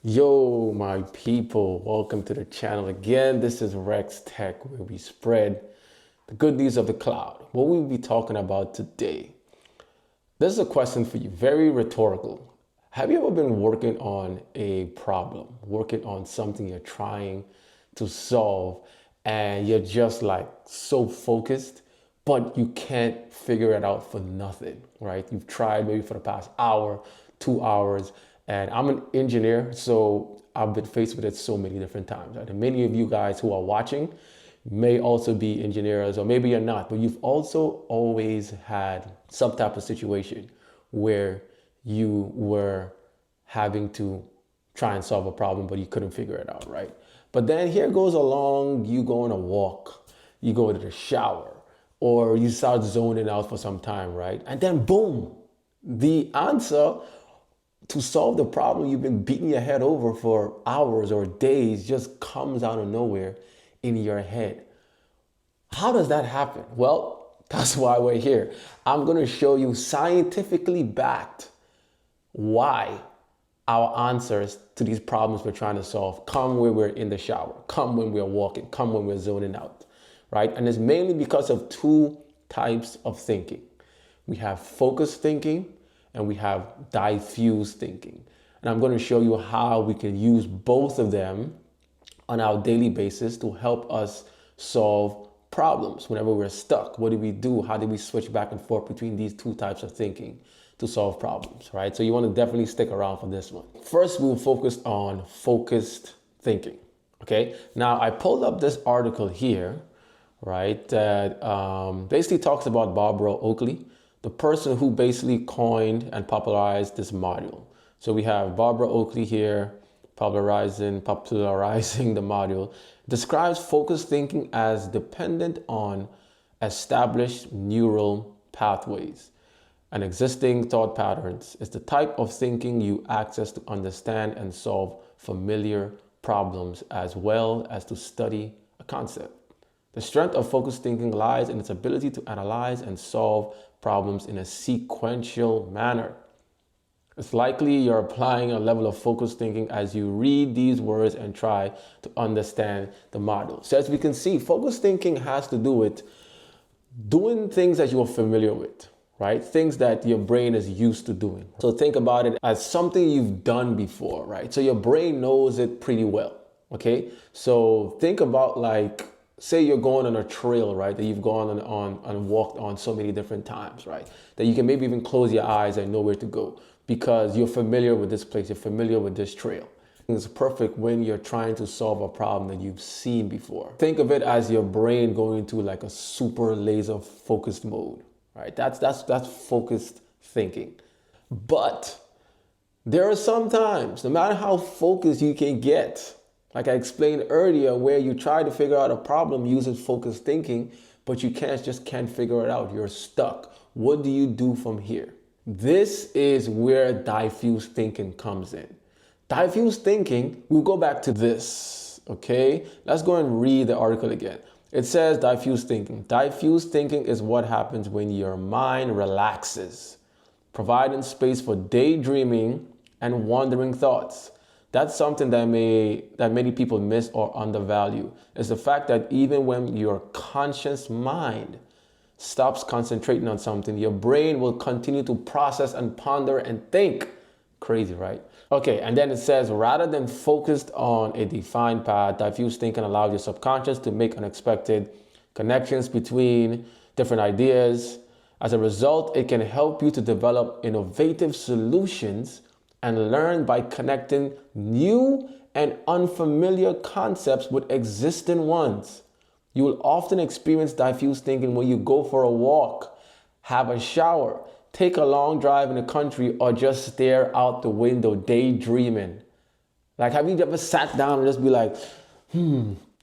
Yo, my people, welcome to the channel again. This is REXTECH, where we spread the good news of the cloud. What we'll be talking about today. This is a question for you, very rhetorical. Have you ever been working on a problem, working on something you're trying to solve, and you're just like so focused, but you can't figure it out for nothing, right? You've tried maybe for the past hour, 2 hours, and I'm an engineer, so I've been faced with it so many different times. Right? And many of you guys who are watching may also be engineers, or maybe you're not, but you've also always had some type of situation where you were having to try and solve a problem, but you couldn't figure it out, right? But then here goes along, you go on a walk, you go to the shower, or you start zoning out for some time, right? And then boom, the answer to solve the problem you've been beating your head over for hours or days just comes out of nowhere in your head. How does that happen? Well, that's why we're here. I'm going to show you scientifically backed why our answers to these problems we're trying to solve come when we're in the shower, come when we're walking, come when we're zoning out, right? And it's mainly because of two types of thinking. We have focused thinking and we have diffuse thinking. And I'm going to show you how we can use both of them on our daily basis to help us solve problems whenever we're stuck. What do we do? How do we switch back and forth between these two types of thinking to solve problems, right? So you want to definitely stick around for this one. First, we'll focus on focused thinking, okay? Now, I pulled up this article here, right, that basically talks about Barbara Oakley, the person who basically coined and popularized this module. So we have Barbara Oakley here, popularizing the module, describes focused thinking as dependent on established neural pathways and existing thought patterns. It's the type of thinking you access to understand and solve familiar problems as well as to study a concept. The strength of focused thinking lies in its ability to analyze and solve problems in a sequential manner. It's likely you're applying a level of focused thinking as you read these words and try to understand the model. So as we can see, focused thinking has to do with doing things that you are familiar with, right? Things that your brain is used to doing. So think about it as something you've done before, right? So your brain knows it pretty well, okay? So think about like, say you're going on a trail, right, that you've gone on and walked on so many different times, right, that you can maybe even close your eyes and know where to go because you're familiar with this place, you're familiar with this trail. It's perfect when you're trying to solve a problem that you've seen before. Think of it as your brain going into like a super laser focused mode, right? That's focused thinking. But there are some times, no matter how focused you can get, like I explained earlier, where you try to figure out a problem using focused thinking, but you just can't figure it out. You're stuck. What do you do from here? This is where diffuse thinking comes in. Diffuse thinking, we'll go back to this, okay? Let's go and read the article again. It says diffuse thinking. Diffuse thinking is what happens when your mind relaxes, providing space for daydreaming and wandering thoughts. That's something that many people miss or undervalue. Is the fact that even when your conscious mind stops concentrating on something, your brain will continue to process and ponder and think. Crazy, right? Okay, and then it says, rather than focused on a defined path, diffuse thinking allows your subconscious to make unexpected connections between different ideas. As a result, it can help you to develop innovative solutions and learn by connecting new and unfamiliar concepts with existing ones. You will often experience diffuse thinking when you go for a walk, have a shower, take a long drive in the country, or just stare out the window daydreaming. Like, have you ever sat down and just be like,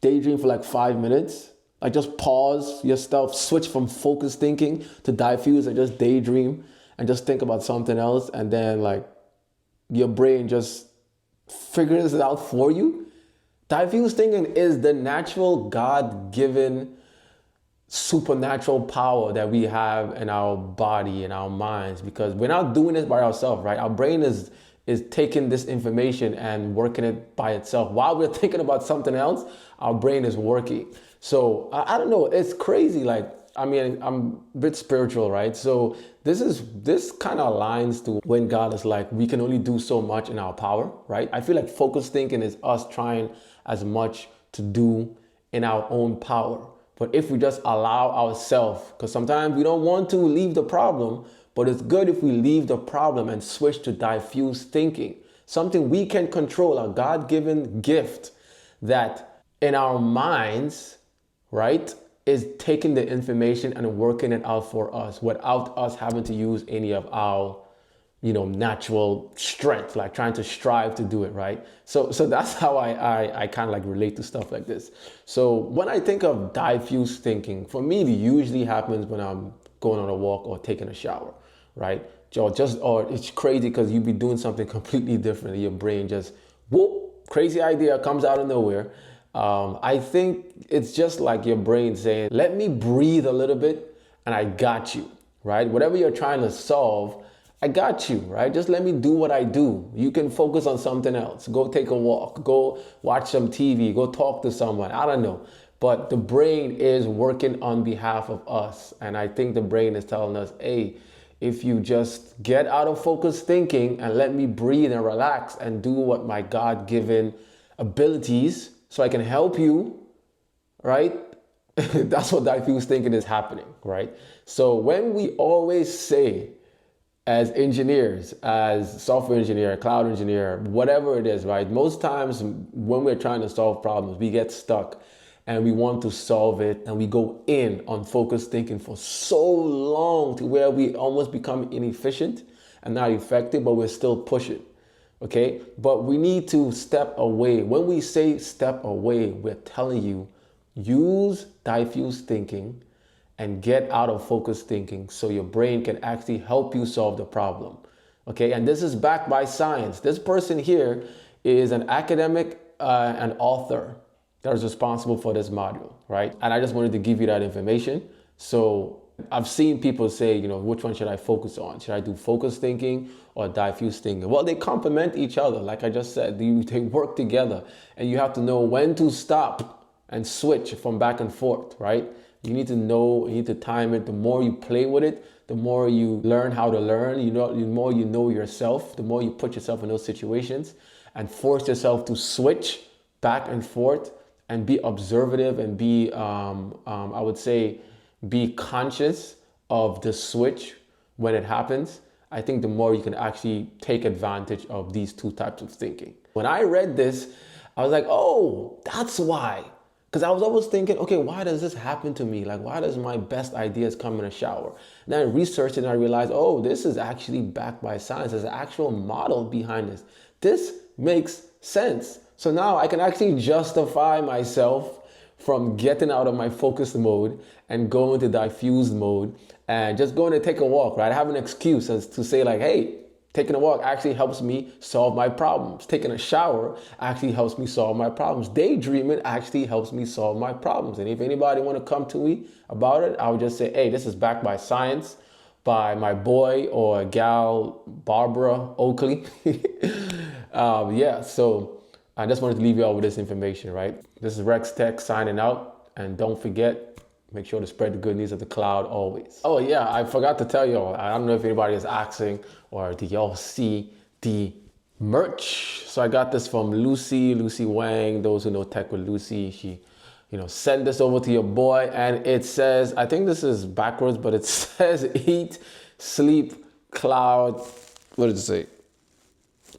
daydream for like 5 minutes? Like just pause yourself, switch from focused thinking to diffuse and just daydream and just think about something else, and then like your brain just figures it out for you. Diffuse thinking is the natural God-given supernatural power that we have in our body and our minds, because we're not doing this by ourselves, right? Our brain is is taking this information and working it by itself. While we're thinking about something else, our brain is working. So I don't know, it's crazy. Like, I mean, I'm a bit spiritual, right? So this kind of aligns to when God is like, we can only do so much in our power, right? I feel like focused thinking is us trying as much to do in our own power. But if we just allow ourselves, because sometimes we don't want to leave the problem, but it's good if we leave the problem and switch to diffused thinking, something we can control, a God-given gift that in our minds, right, is taking the information and working it out for us without us having to use any of our, natural strength, like trying to strive to do it, right? So that's how I kind of like relate to stuff like this. So when I think of diffuse thinking, for me, it usually happens when I'm going on a walk or taking a shower, right? Or it's crazy because you be doing something completely different. Your brain just, whoop, crazy idea comes out of nowhere. I think it's just like your brain saying, let me breathe a little bit and I got you, right? Whatever you're trying to solve, I got you, right? Just let me do what I do. You can focus on something else. Go take a walk, go watch some TV, go talk to someone. I don't know. But the brain is working on behalf of us. And I think the brain is telling us, hey, if you just get out of focused thinking and let me breathe and relax and do what my God-given abilities so I can help you, right? That's what diffuse thinking is happening, right? So when we always say, as engineers, as software engineer, cloud engineer, whatever it is, right? Most times when we're trying to solve problems, we get stuck and we want to solve it and we go in on focused thinking for so long to where we almost become inefficient and not effective, but we're still pushing, okay? But we need to step away. When we say step away, we're telling you, use diffuse thinking and get out of focused thinking so your brain can actually help you solve the problem. Okay, and this is backed by science. This person here is an academic and author that is responsible for this module, right? And I just wanted to give you that information. So I've seen people say, which one should I focus on? Should I do focused thinking or diffuse thinking? Well, they complement each other. Like I just said, they work together and you have to know when to stop and switch from back and forth, right? You need to know, you need to time it. The more you play with it, the more you learn how to learn. The more you know yourself, the more you put yourself in those situations and force yourself to switch back and forth and be observative and be, I would say, be conscious of the switch when it happens. I think the more you can actually take advantage of these two types of thinking. When I read this, I was like, oh, that's why. Because I was always thinking, okay, why does this happen to me? Like, why does my best ideas come in a shower? And then I researched it and I realized, oh, this is actually backed by science. There's an actual model behind this. This makes sense. So now I can actually justify myself from getting out of my focused mode and going to diffused mode and just going to take a walk, right? I have an excuse as to say like, hey, taking a walk actually helps me solve my problems. Taking a shower actually helps me solve my problems. Daydreaming actually helps me solve my problems. And if anybody want to come to me about it, I would just say, hey, this is backed by science, by my boy or gal, Barbara Oakley. So I just wanted to leave you all with this information, right? This is REXTECH signing out. And don't forget, make sure to spread the good news of the cloud always. Oh yeah, I forgot to tell y'all, I don't know if anybody is asking or do y'all see the merch? So I got this from Lucy Wang. Those who know tech with Lucy, she, send this over to your boy and it says, I think this is backwards, but it says eat, sleep, cloud. What did it say?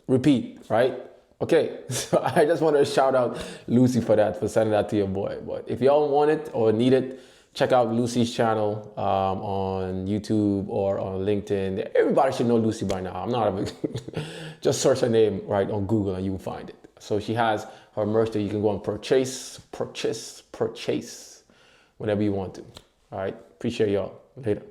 Repeat, right? Okay, so I just want to shout out Lucy for that, for sending that to your boy. But if y'all want it or need it, check out Lucy's channel on YouTube or on LinkedIn. Everybody should know Lucy by now. I'm not a just search her name right on Google and you will find it. So she has her merch that you can go and purchase whenever you want to. All right, appreciate y'all. Later.